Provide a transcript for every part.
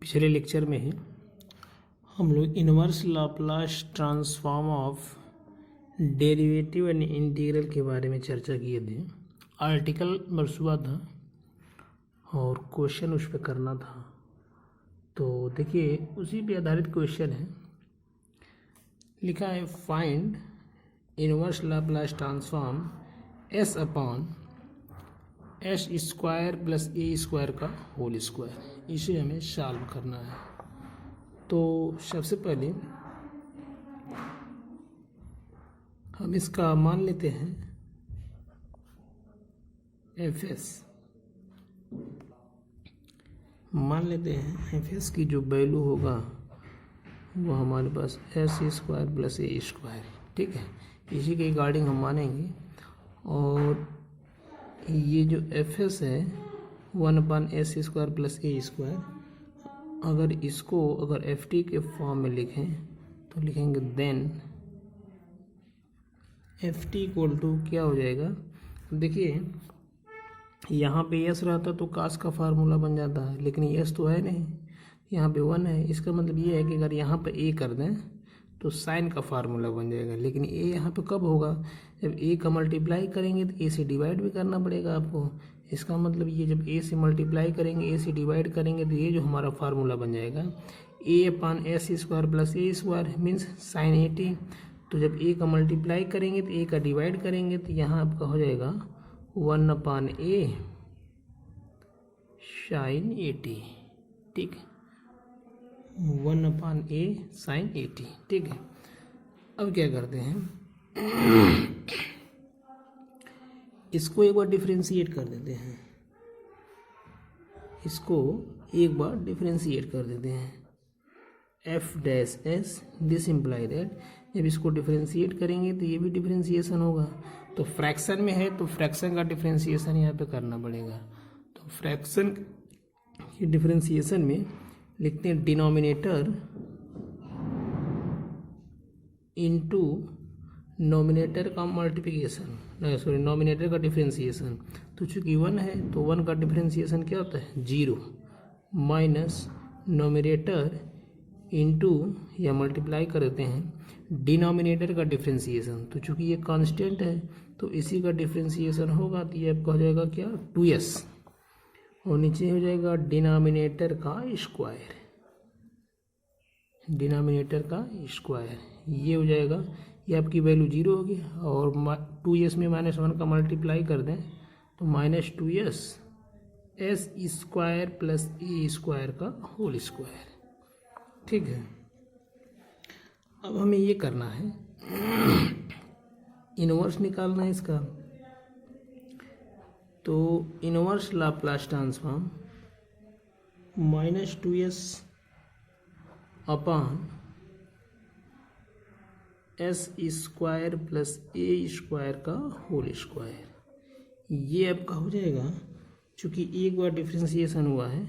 पिछले लेक्चर में ही हम लोग inverse Laplace transform of derivative and integral के बारे में चर्चा किए थे। आर्टिकल मरसूआ था और क्वेश्चन उस पर करना था। तो देखिए उसी पे आधारित क्वेश्चन है। लिखा है find inverse Laplace transform S upon S square plus ए स्क्वायर का होल स्क्वायर। इसे हमें सॉल्व करना है। तो सबसे पहले हम इसका मान लेते हैं एफ एस। मान लेते हैं एफ एस की जो वैल्यू होगा वो हमारे पास एस स्क्वायर प्लस ए स्क्वायर, ठीक है। इसी के रिगार्डिंग हम मानेंगे। और ये जो एफ एस है 1/s स्क्वायर प्लस ए स्क्वायर, अगर एफ टी के फॉर्म में लिखें तो लिखेंगे then F T equal to क्या हो जाएगा। देखिए यहाँ पे यस रहता तो कास का फार्मूला बन जाता है, लेकिन यस तो है नहीं, यहाँ पे 1 है। इसका मतलब ये है कि अगर यहाँ पे ए कर दें तो साइन का फार्मूला बन जाएगा। लेकिन ए यहाँ पे कब होगा, जब ए का मल्टीप्लाई करेंगे तो ए से डिवाइड भी करना पड़ेगा आपको। इसका मतलब ये जब ए से मल्टीप्लाई करेंगे, ए से डिवाइड करेंगे तो ये जो हमारा फार्मूला बन जाएगा ए अपान एस स्क्वायर प्लस ए स्क्वायर मीन्स साइन 80। तो जब ए का मल्टीप्लाई करेंगे तो ए का डिवाइड करेंगे तो यहाँ आपका हो जाएगा 1/a साइन 80, ठीक है। 1/a साइन 80, ठीक है। अब क्या करते हैं, इसको एक बार डिफरेंशिएट कर देते हैं। F dash S, this imply that जब इसको डिफरेंशिएट करेंगे तो ये भी डिफरेंशिएशन होगा। तो फ्रैक्शन में है तो फ्रैक्शन का डिफरेंशिएशन यहाँ पे करना पड़ेगा। तो फ्रैक्शन की डिफरेंशिएशन में लिखते हैं डिनोमिनेटर इनटू नोमिनेटर का मल्टीप्लिकेशन, नोमिनेटर का डिफरेंशिएशन। तो चूंकि 1 है तो 1 का डिफरेंशिएशन क्या होता है 0 माइनस नोमिनेटर इनटू या मल्टीप्लाई कर देते हैं डिनोमिनेटर का डिफरेंशिएशन। तो चूंकि ये कांस्टेंट है तो इसी का डिफरेंशिएशन होगा तो ये आपका हो जाएगा क्या 2s, और नीचे हो जाएगा डिनोमिनेटर का स्क्वायर, ये हो जाएगा। ये आपकी वैल्यू 0 होगी और 2s में -1 का मल्टीप्लाई कर दें तो -2s एस स्क्वायर प्लस ए स्क्वायर का होल स्क्वायर, ठीक है। अब हमें ये करना है इनवर्स निकालना है इसका। तो इनवर्स लाप्लास ट्रांसफॉर्म -2s अपान एस स्क्वायर प्लस ए स्क्वायर का होल स्क्वायर, ये आपका हो जाएगा। चूँकि एक बार डिफरेंशिएशन हुआ है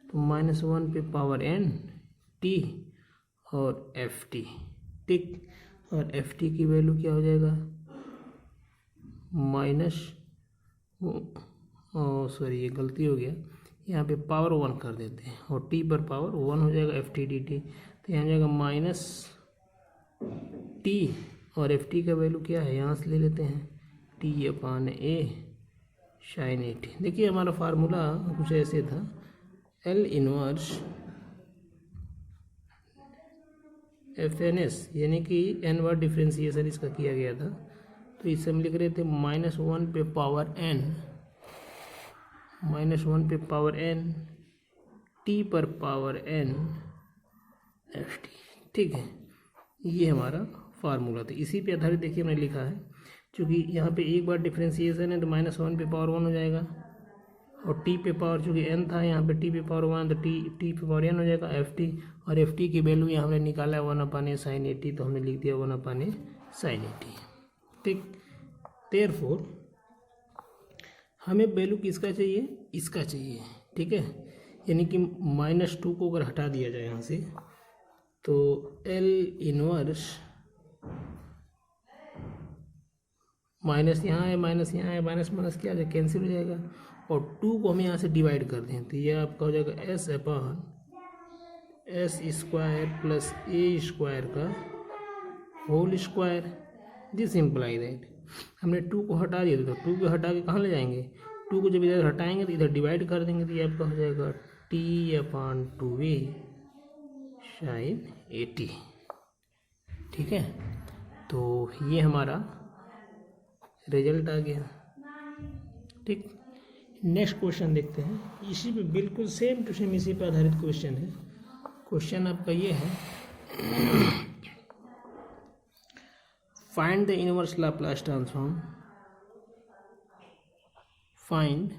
तो -1 पे पावर n टी और एफ टी, ठीक। और एफ टी की वैल्यू क्या हो जाएगा ये गलती हो गया, यहाँ पे पावर 1 कर देते हैं और टी पर पावर 1 हो जाएगा एफ टी डी टी। तो यहाँ जाएगा माइनस टी और एफ टी का वैल्यू क्या है यहाँ से ले लेते हैं टी अपान ए साइन 80। देखिए हमारा फार्मूला कुछ ऐसे था, L inverse F N S, यानी कि एन बार डिफ्रेंशिएशन इसका किया गया था। तो इसे हम लिख रहे थे -1 पे पावर n टी पर पावर n एफ टी, ठीक है। ये हमारा फार्मूला था। इसी पे आधारित देखिए हमने लिखा है, क्योंकि यहाँ पे एक बार डिफरेंशिएशन है तो -1 पे पावर 1 हो जाएगा और टी पे पावर चूँकि n था, यहाँ पे टी पे पावर 1 तो टी पे पावर n हो जाएगा एफ टी। और एफ टी की वैल्यू यहाँ हमने निकाला है 1/a साइन 80, तो हमने लिख दिया 1/a साइन 80, ठीक। देयरफॉर हमें वैल्यू किसका चाहिए, इसका चाहिए, ठीक है। यानी कि -2 को अगर हटा दिया जाए यहाँ से तो एल इनवर्स माइनस यहाँ है, माइनस यहाँ है, माइनस माइनस क्या आ जाएगा कैंसिल हो जाएगा। और 2 को हम यहाँ से डिवाइड कर दें तो ये आपका हो जाएगा s/n एस स्क्वायर प्लस ए स्क्वायर का whole square. This imply that हमने 2 को हटा दिया तो 2 को हटा के कहाँ ले जाएंगे, 2 को जब इधर हटाएंगे तो इधर डिवाइड कर देंगे तो ये आपका हो जाएगा t/2a sin 80। ठीक है, तो ये हमारा रिजल्ट आ गया। ठीक, नेक्स्ट क्वेश्चन देखते हैं। इसी पे बिल्कुल सेम टू सेम इसी पे आधारित क्वेश्चन है। क्वेश्चन आपका ये है, find the inverse Laplace transform, find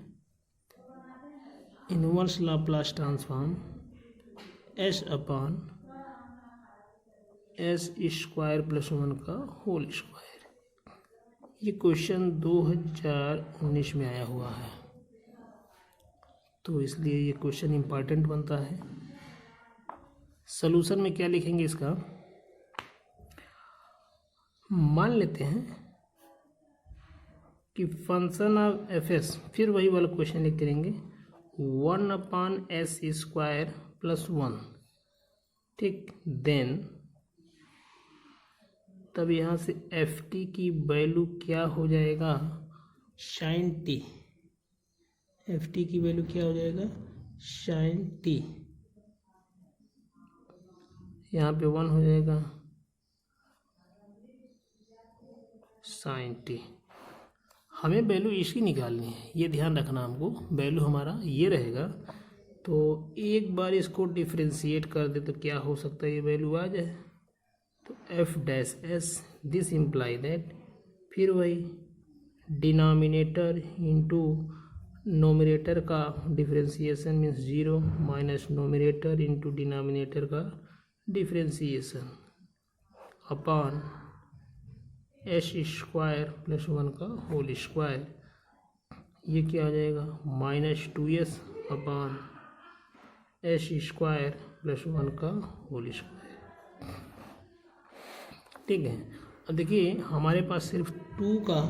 inverse Laplace transform S upon S square plus 1 का होल स्क्वायर। ये क्वेश्चन 2019 में आया हुआ है, तो इसलिए ये क्वेश्चन इम्पॉर्टेंट बनता है। सॉल्यूशन में क्या लिखेंगे इसका, मान लेते हैं कि फंक्शन ऑफ एफ एस, फिर वही वाला क्वेश्चन लिख करेंगे 1/s स्क्वायर प्लस 1। ठीक, देन तब यहाँ से एफ टी की वैल्यू क्या हो जाएगा, साइन टी। एफ टी की वैल्यू क्या हो जाएगा, साइन टी। यहाँ पे 1 हो जाएगा साइन टी। हमें वैल्यू इसकी निकालनी है, ये ध्यान रखना हमको। वैल्यू हमारा ये रहेगा, तो एक बार इसको डिफ्रेंशिएट कर दे तो क्या हो सकता है, ये वैल्यू आ जाए। तो F dash S, this imply that, फिर वही डिनोमिनेटर इंटू नोमिनेटर का differentiation means 0 minus numerator into denominator का differentiation upon S square plus 1 का होल स्क्वायर। ये क्या आ जाएगा, -2s upon S square plus 1 का होल स्क्वायर। ठीक है, अब देखिए हमारे पास सिर्फ 2 का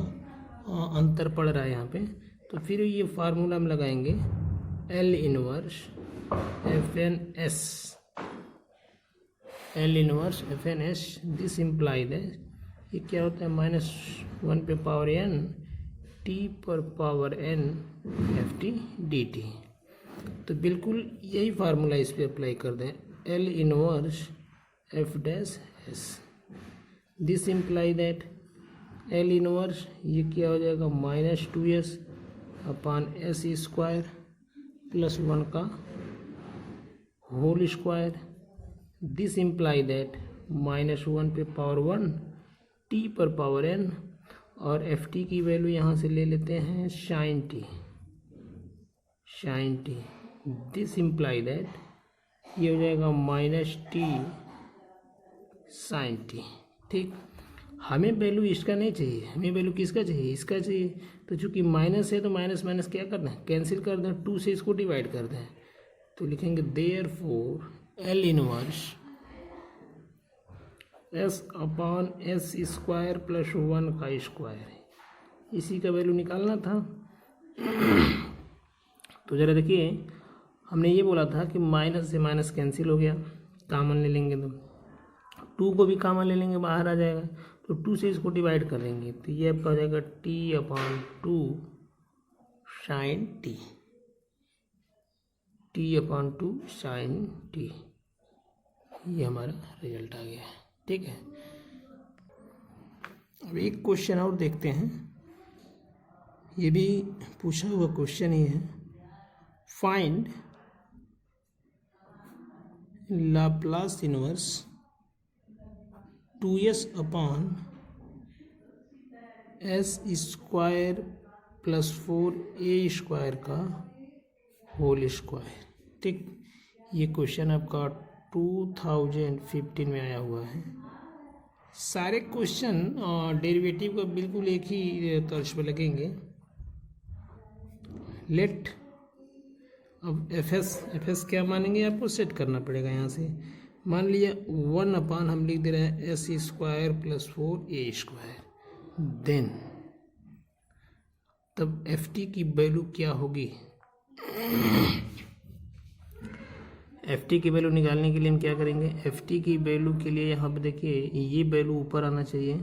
अंतर पड़ रहा है यहाँ पे, तो फिर ये फार्मूला हम लगाएंगे L inverse FN/S, L inverse FN/S। This imply that ये क्या होता है, -1 पे पावर n t पर पावर n ft dt। तो बिल्कुल यही फार्मूला इस पर अप्लाई कर दें, L inverse F dash S। This imply that L inverse ये क्या हो जाएगा, -2s upon S square plus 1 का whole square. This imply that -1 पे पावर 1 t पर पावर n, और एफ टी की वैल्यू यहाँ से ले लेते हैं sine T, sine T. This imply that ये हो जाएगा -t साइन टी। ठीक, हमें वैल्यू इसका नहीं चाहिए, हमें वैल्यू किसका चाहिए, इसका चाहिए। तो चूंकि माइनस है तो माइनस माइनस क्या करना है, कैंसिल कर दें, 2 से इसको डिवाइड कर दें। तो लिखेंगे therefore L inverse S upon S square plus 1 का स्क्वायर, इसी का वैल्यू निकालना था। तो ज़रा देखिए, हमने ये बोला था कि माइनस से माइनस कैंसिल हो गया, कॉमन ले लेंगे तो 2 को भी कॉमन ले लेंगे, बाहर आ जाएगा। तो 2 से इसको डिवाइड कर देंगे तो ये आपका हो जाएगा t/2 sign T, t/2 sign T. ये हमारा रिजल्ट आ गया है। ठीक है, अब एक क्वेश्चन और देखते हैं, ये भी पूछा हुआ क्वेश्चन ही है। Find Laplace inverse 2s upon S square plus 4a square का होल स्क्वायर। ठीक, ये क्वेश्चन आपका 2015 में आया हुआ है। सारे क्वेश्चन डेरिवेटिव का बिल्कुल एक ही तर्ज पे लगेंगे। लेट, अब एफ एस क्या मानेंगे, आपको सेट करना पड़ेगा। यहाँ से मान लिया 1 अपान हम लिख दे रहे हैं S square plus 4a square, then तब एफ टी की वैल्यू क्या होगी, एफ टी की वैल्यू निकालने के लिए हम क्या करेंगे, एफ टी की वैल्यू के लिए यहाँ पे देखिए ये वैल्यू ऊपर आना चाहिए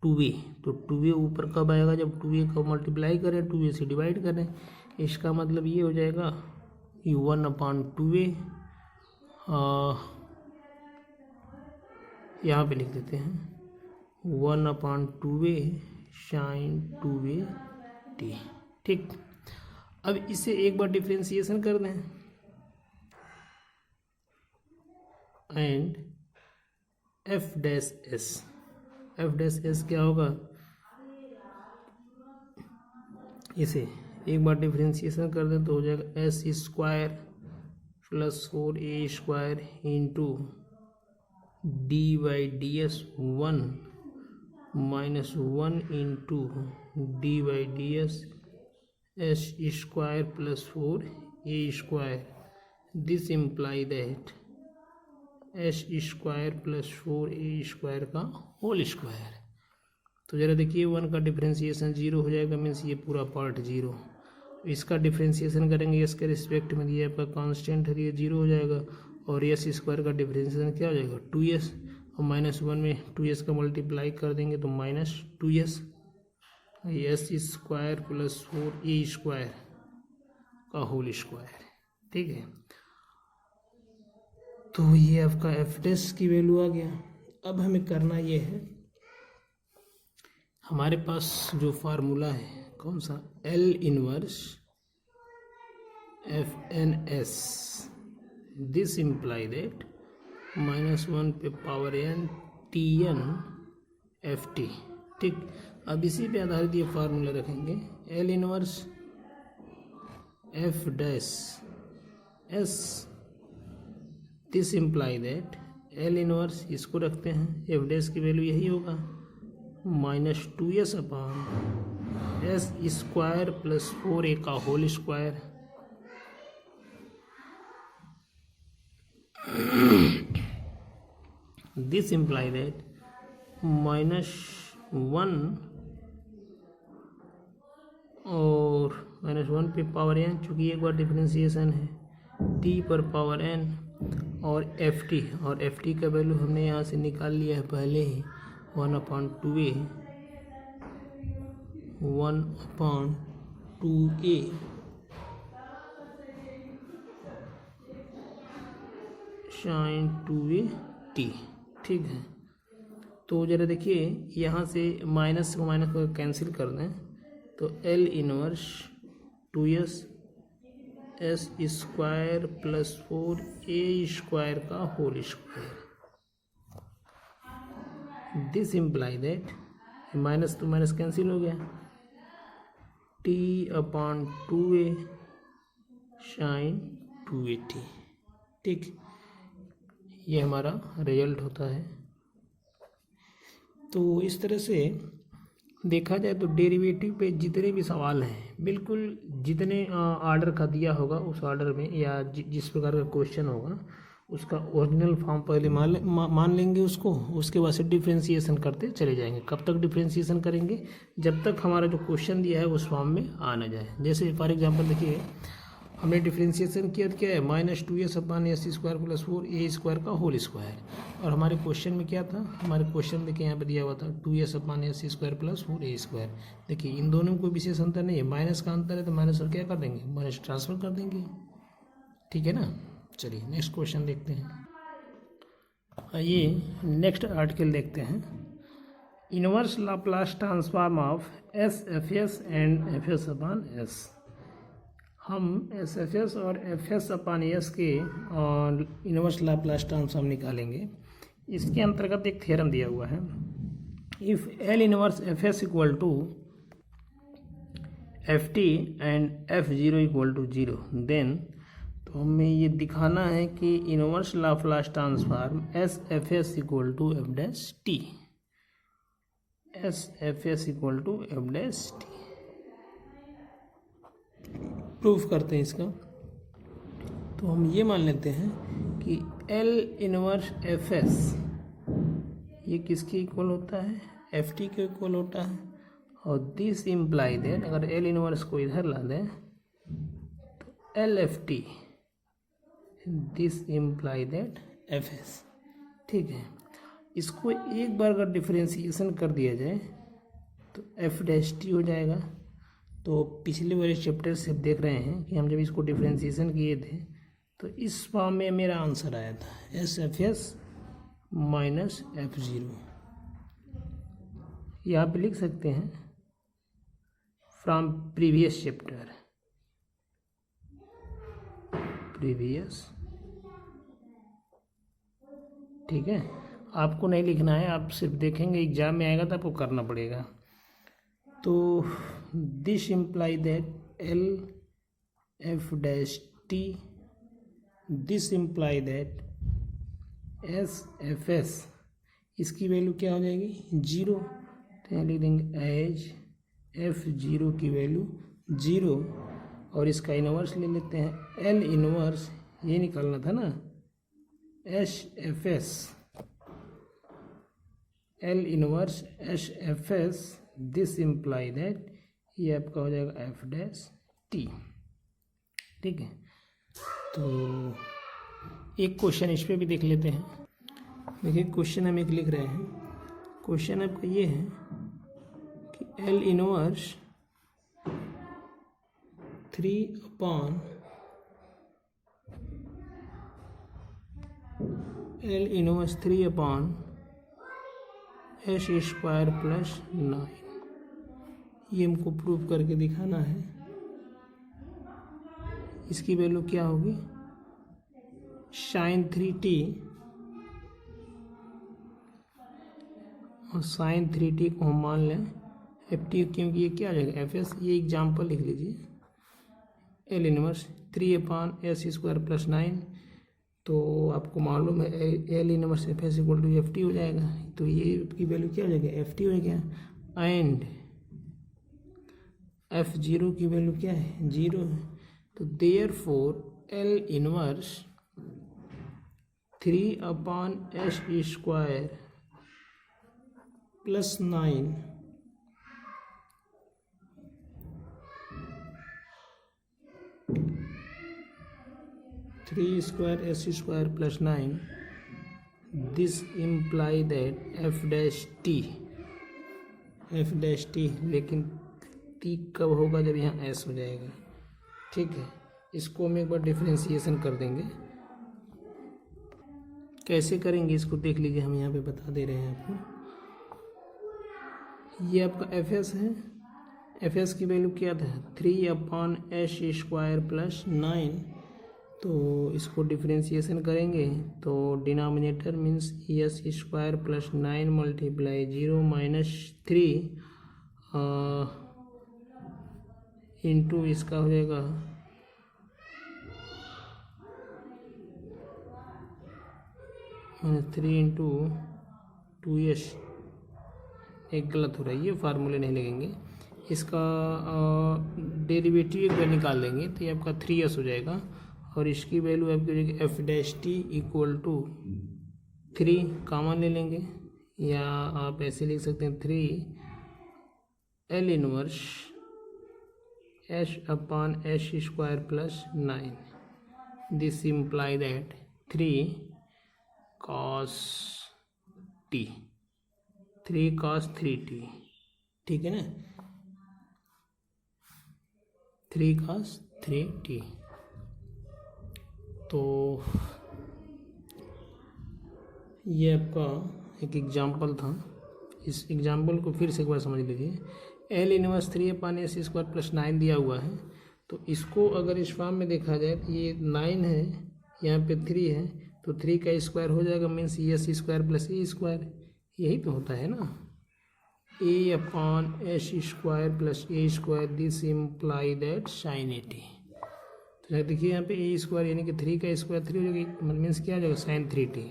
2a, तो 2a ऊपर कब आएगा, जब 2a को मल्टीप्लाई करें 2a से डिवाइड करें। इसका मतलब ये हो जाएगा कि 1/2a, यहाँ पे लिख देते हैं 1/2a sin 2a t। ठीक, अब इसे एक बार डिफ्रेंसिएशन कर दें एंड एफ डैश एस क्या होगा, इसे एक बार डिफ्रेंसिएशन कर दें तो हो जाएगा S square plus 4a² into dy/ds 1 minus 1 into dy/ds s² plus 4a²। This imply that s² plus 4a² का होल स्क्वायर। तो ज़रा देखिए 1 का डिफ्रेंसिएशन 0 हो जाएगा, मीन्स ये पूरा पार्ट 0। इसका डिफ्रेंसिएशन करेंगे इसके रिस्पेक्ट में, ये आपका कांस्टेंट है, ये 0 हो जाएगा। और s² का डिफ्रेंसिएशन क्या हो जाएगा 2s, और -1 में 2s का मल्टीप्लाई कर देंगे तो -2s, s² प्लस 4a² का होल स्क्वायर। ठीक है, तो ये आपका एफ डैश की वैल्यू आ गया। अब हमें करना ये है, हमारे पास जो फार्मूला है कौन सा, L inverse FNS, this imply that -1 पे पावर n Tn FT। ठीक, अब इसी पे आधारित ये फार्मूला रखेंगे, L inverse F dash S, this imply that L inverse, इसको रखते हैं, एफ डैश की वैल्यू यही होगा -2s/s² प्लस 4a का whole square. This imply that -1 और -1 पे पावर n, चूँकि एक बार डिफ्रेंसिएशन है, t पर पावर n और ft, और ft का वैल्यू हमने यहाँ से निकाल लिया है पहले ही 1/2a sin 2at। ठीक है, तो ज़रा देखिए यहाँ से माइनस को माइनस को कैंसिल कर दें तो L inverse 2s s² plus 4a² का whole square. This imply that minus तो माइनस कैंसिल हो गया, t/2a sin 2at। ठीक, ये हमारा रिजल्ट होता है। तो इस तरह से देखा जाए तो डेरिवेटिव पे जितने भी सवाल हैं, बिल्कुल जितने ऑर्डर का दिया होगा उस ऑर्डर में, या जिस प्रकार का क्वेश्चन होगा उसका ओरिजिनल फॉर्म पहले मान लेंगे उसको, उसके बाद से डिफ्रेंसिएशन करते चले जाएंगे। कब तक डिफ्रेंसिएशन करेंगे, जब तक हमारा जो क्वेश्चन दिया है उस फॉर्म में आ ना जाए। जैसे फॉर एग्जांपल देखिए हमने डिफ्रेंसिएशन किया क्या है, -2s/s² प्लस 4a² का होल स्क्वायर, और हमारे क्वेश्चन में क्या था, हमारे क्वेश्चन देखिए यहाँ पे दिया हुआ था 2s/s² प्लस 4a²। देखिए इन दोनों में कोई विशेष अंतर नहीं है, माइनस का अंतर है तो माइनस और क्या कर देंगे, माइनस ट्रांसफर कर देंगे। ठीक है ना, चलिए नेक्स्ट क्वेश्चन देखते हैं। आइए नेक्स्ट आर्टिकल देखते हैं, inverse Laplace transform of SFS and FS/S। हम SFS और FS/S के इनवर्स लाप्लास ट्रांसफॉर्म निकालेंगे। इसके अंतर्गत एक थ्योरम दिया हुआ है, if L inverse FS equal to FT and F0 equal to 0, then तो हमें ये दिखाना है कि inverse Laplace transform SFS equal to F', SFS equal to F'। Proof करते हैं इसका, तो हम ये मान लेते हैं कि L इनवर्स FS ये किसके इक्वल होता है, FT के इक्वल होता है, और दिस इम्प्लाई दैट अगर L इनवर्स को इधर ला दें तो LFT this imply that F S. ठीक है, इसको एक बार अगर डिफ्रेंसिएशन कर दिया जाए तो एफ डैश टी हो जाएगा। तो पिछले वाले चैप्टर से आप देख रहे हैं कि हम जब इसको डिफ्रेंसिएशन किए थे तो इस फॉर्म में मेरा आंसर आया था S F S minus F zero. ये आप लिख सकते हैं फ्रॉम प्रीवियस चैप्टर, प्रीवियस। ठीक है, आपको नहीं लिखना है, आप सिर्फ देखेंगे, एग्जाम में आएगा तो आपको करना पड़ेगा। तो this imply that L F dash T, this imply that S F S, इसकी वैल्यू क्या हो जाएगी 0। तो यहाँ लिख देंगे एज एफ ज़ीरो की वैल्यू 0 और इसका इनवर्स ले लेते हैं एल इनवर्स, ये निकालना था ना H F S, L inverse H F S, this imply that ये आपका हो जाएगा एफ डैश टी। ठीक है, तो एक क्वेश्चन इस पे भी देख लेते हैं। देखिए क्वेश्चन हम एक लिख रहे हैं, क्वेश्चन आपका ये है कि L inverse 3 upon L inverse 3 upon H square plus 9, ये हमको प्रूव करके दिखाना है। इसकी वैल्यू क्या होगी साइन 3t और साइन 3t को हम मान लें एफ टी, क्योंकि ये क्या आ जाएगा एफ एस। ये एग्जाम्पल लिख लीजिए, L inverse 3 upon S square plus 9, तो आपको मालूम है L inverse F S equal to F T हो जाएगा। तो ये की वैल्यू क्या हो जाएगा एफ टी हो गया, एंड एफ ज़ीरो की वैल्यू क्या है 0 है। तो therefore L inverse 3 upon H square plus 9 3 square H square plus 9, this imply that F dash T, F dash T, लेकिन टी कब होगा जब यहाँ एस हो जाएगा। ठीक है, इसको हम एक बार डिफ्रेंसिएशन कर देंगे। कैसे करेंगे इसको देख लीजिए, हम यहाँ पे बता दे रहे हैं आपको। ये आपका एफ एस है, एफ एस की वैल्यू क्या था 3 अपॉन एच स्क्वायर प्लस 9, तो इसको डिफ्रेंसिएशन करेंगे तो denominator means S square plus 9 multiply 0 minus 3 into इसका हो जाएगा -3 इंटू 2s, एक गलत हो रहा है, ये फार्मूले नहीं लगेंगे, इसका डेरिवेटिव एक निकाल देंगे तो ये आपका 3s हो जाएगा और इसकी वैल्यू आपकी हो जाएगी F dash T equal to 3, common ले लेंगे या आप ऐसे लिख सकते हैं 3 L inverse H upon H square plus 9, this imply that 3 cos t, 3 cos 3t। ठीक है ना, 3 cos 3t। तो ये आपका एक एग्जाम्पल था, इस एग्जाम्पल को फिर से एक बार समझ लीजिए। L inverse 3 upon S square plus 9 दिया हुआ है, तो इसको अगर इस फॉर्म में देखा जाए तो ये 9 है, यहाँ पे 3 है, तो 3 का स्क्वायर हो जाएगा मीन्स एस स्क्वायर प्लस ए स्क्वायर, यही तो होता है ना, A upon S square plus A square, this imply that sine 80। तो देखिए यहाँ पे ए स्क्वायर यानी कि 3 का स्क्वायर 3 हो जाएगा, मीन्स क्या हो जाएगा साइन 3t,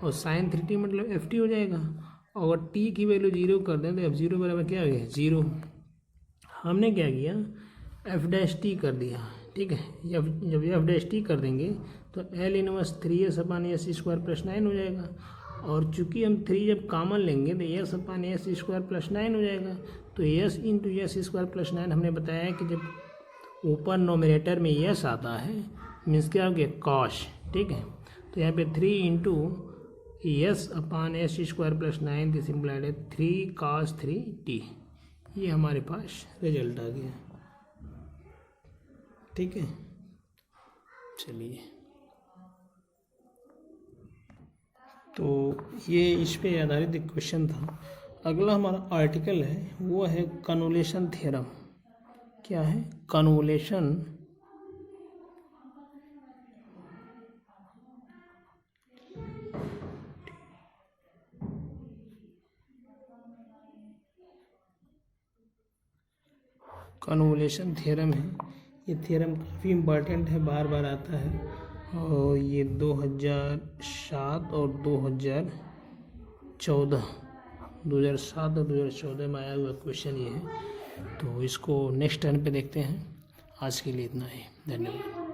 और साइन 3t मतलब एफ टी हो जाएगा। और टी की वैल्यू 0 कर दें तो एफ ज़ीरो बराबर क्या हो गया 0। हमने क्या किया एफ डैश टी कर दिया। ठीक है, जब एफ डैश टी कर देंगे तो L inverse 3s upon S square plus 9 हो जाएगा, और चूंकि हम 3 जब कॉमन लेंगे तो S upon S square plus 9 हो जाएगा। तो S into S square plus 9 हमने बताया कि जब ऊपर नोमिनेटर में यस आता है मीन्स क्या हो गया कॉस, ठीक है। तो यहाँ पे 3 into S upon S square plus 9 this implied है 3 cos 3t। ये हमारे पास रिजल्ट आ गया। ठीक है, चलिए, तो ये इस पे आधारित एक क्वेश्चन था। अगला हमारा आर्टिकल है वो है कन्वोल्यूशन थ्योरम। क्या है? कन्वोल्यूशन थ्योरम है। ये थ्योरम काफ़ी इम्पोर्टेंट है, बार बार आता है, और ये 2007 और 2014 में आया हुआ क्वेश्चन ये है। तो इसको नेक्स्ट टर्न पे देखते हैं। आज के लिए इतना ही, धन्यवाद।